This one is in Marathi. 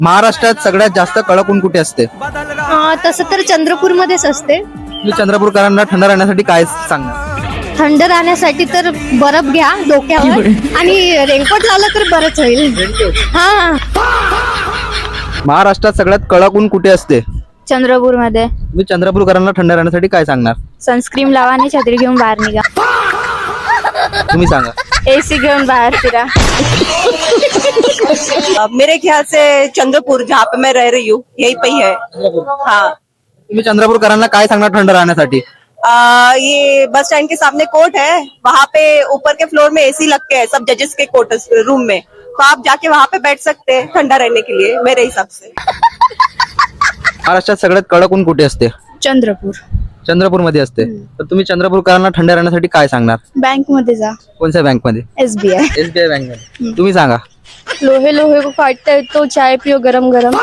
महाराष्ट्रात सगळ्यात जास्त कडक ऊन कुठे असते? तसं तर चंद्रपूर मध्येच असते. तुम्ही चंद्रपूरकरांना थंड राहण्यासाठी काय सांगणार? थंड राहण्यासाठी तर बर्फ घ्या डोक्यावर आणि रेनकोट लावला तर बरंच होईल. हा, महाराष्ट्रात सगळ्यात कडक ऊन कुठे असते? चंद्रपूर मध्ये. तुम्ही चंद्रपूरकरांना थंड राहण्यासाठी काय सांगणार? सनस्क्रीन लावा आणि छत्री घेऊन बाहेर निघा. तुम्ही सांगा. एसी घेऊन बाहेर फिरा. मेरे ख्याल से चंद्रपुर जहाँ पे मैं रह रही हूँ यही पे ही है. हाँ. तुम्ही चंद्रपूरकरांना काय सांगणार थंड राहण्यासाठी? ये बस स्टैंड के सामने कोर्ट है, वहाँ पे ऊपर के फ्लोर में एसी लग के है सब जजेस के क्वार्टर्स रूम में, तो आप जाके वहाँ पे बैठ सकते हैं ठंडा रहने के लिए मेरे हिसाब से. महाराष्ट्रात सगळ्यात कडक ऊन कुठे असते? चंद्रपूर. चंद्रपूर मध्ये असते. तर तुम्ही चंद्रपूरकरांना थंड राहण्यासाठी काय सांगणार? बँक मध्ये जा. कोणत्या बँक मध्ये? SBI. SBI बँक मध्ये. तुम्ही सांगा. लोहे लोहे को काटता है तो चाय पियो गरम गरम.